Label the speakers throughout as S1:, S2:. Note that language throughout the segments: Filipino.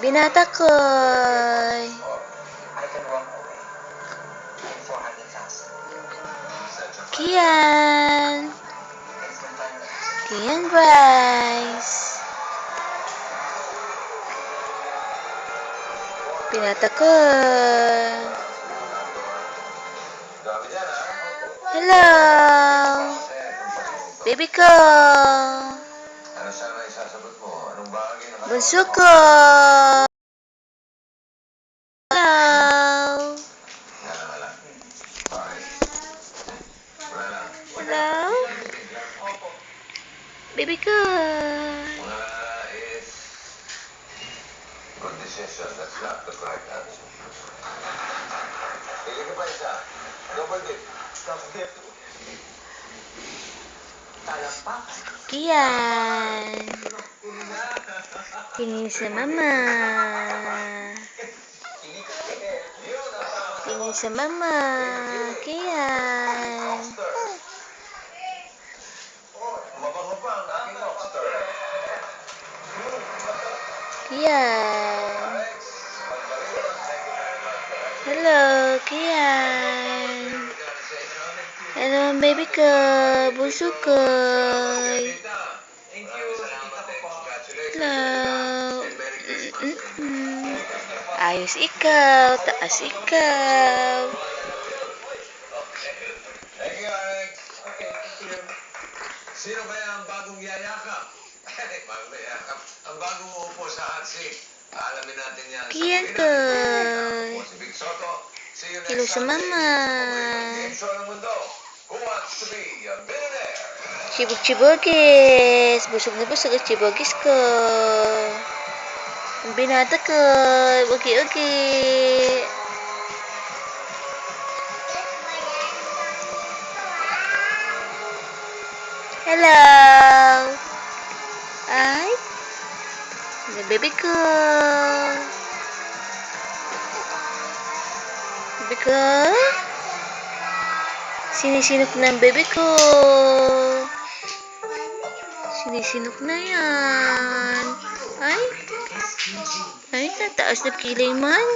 S1: Binata ko'y. Kian. Kian Bryce. Binata ko'y. Hello. Baby ko. Bunso ko. Hello. Hello. Baby ko.
S2: Good decision. That's not the correct answer. Sige ka pa isa. Double dip.
S1: Kian. Tingin sa mama. Tingin sa mama. Kian.
S2: Mabang-mabang. Aking lobster.
S1: Kian. Hello, Kian. Hello, baby ko. Bunso ko. Hello. Ayos ikaw. Taas ikaw.
S2: Thank you, Alex. Sino kaya ang bagong yayakap? Bagong yayakap. Ang bagong uupo sa hot seat. Alamin natin yan.
S1: Kian ko.
S2: Si Big Soto. See you
S1: Hello
S2: next
S1: sa
S2: Sunday.
S1: mama.
S2: Paboritong game show ng mundo. Who wants to be a billionaire?
S1: Chibog-chibogis. Busog na busog ang chibogis ko. Ang binata ko. Ugi-ugi. Hello. Ay. Ang baby ko. Baby ko. Sinisinok na ang baby ko. Sinisinok na yan. Ay. Ay, tataas na kilay man.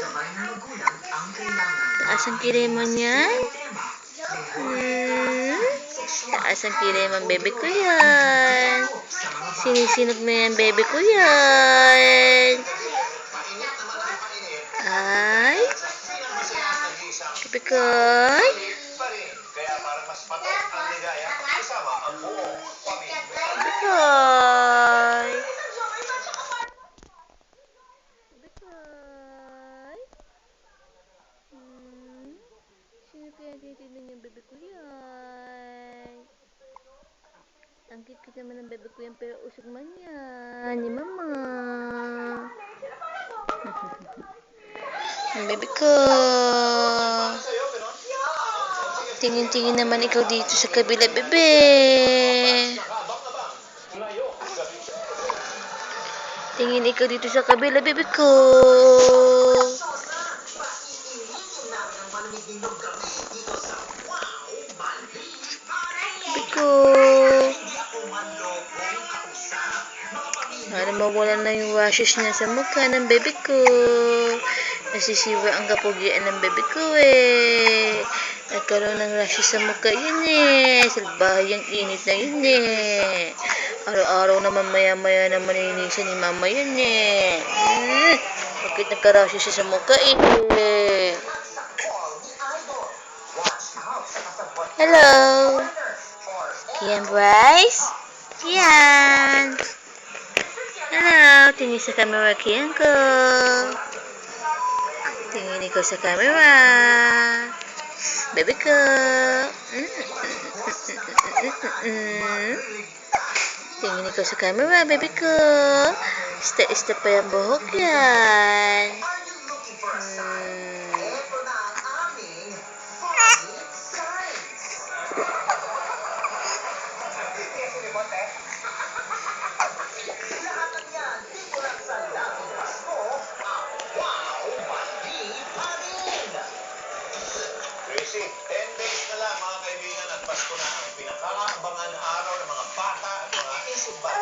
S1: Taas ang kilay man yan. Taas ang kilay man, baby ko yan. Sinisinok na yan, baby ko yan. Ay. Baby ko.
S2: Kaya para mas patok ang ligaya, kasama ang buong pamilya.
S1: Baby ko. Baby ko. Sino kaya tinitignan yung baby ko yan? Ang cute naman ng baby ko yan, pero usog man yan. Ni mama. Ang baby ko. Tingin-tingin naman ikaw dito sa kabila, bebe. Tingin ikaw dito sa kabila, bebe ko. Bebe ko. Para mawala na yung washes niya sa mukha ng bebe ko. Nasisiwa ang kapugian ng bebe ko eh. Nagkaroon ng rashes sa mukha yun eh. Salbahay ang init na yun eh. Araw-araw naman maya-maya na maninisan ni mama yun eh. Bakit nagka-rashes siya sa mukha eh. Hello. Kian Bryce? Kian. Hello. Tingin sa camera, Kian ko. Tingin ko sa camera. Baby ko. Tingin ko sa camera, baby ko. Ista-ista pa yung buhok yan.
S2: Tracy, 10 days na lang mga kaibigan at Pasko na ang pinakaabangan araw ng mga bata at mga isubad.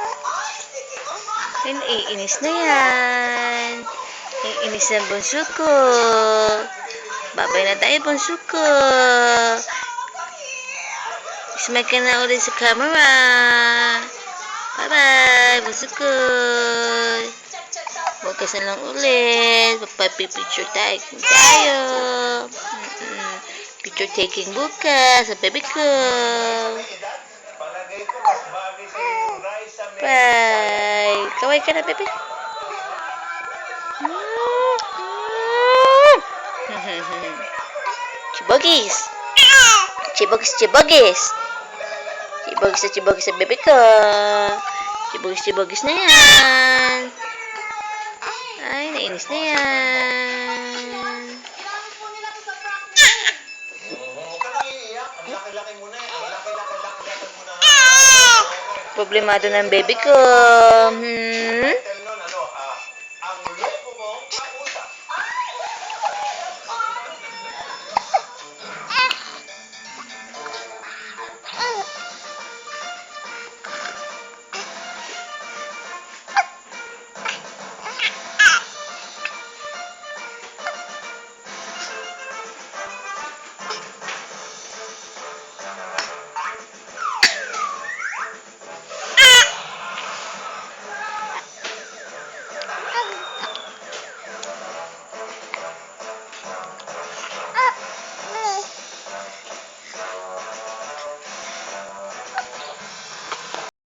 S1: Iinis na yan. Ang inis ng bunso ko. Babay na tayo, bunso ko. Smile ka na ulit sa camera. Bye-bye, bunso ko. Bukas na lang ulit. Magpapipicture tayo. Picture taking bukas sa baby ko.
S2: Palagay ko mas bagay sa yung Raisa May.
S1: Bye. Kaway ka na, baby. Chibogis. Chibogis, chibogis. Chibogis na chibogis sa bebe ko. Chibogis, chibogis na yan. Ay, nainis na yan.
S2: Huwag ka nang iiyak. Ang laki-laki mo na eh. Ang laki-laki mo na.
S1: Problemado ng baby ko.
S2: Tell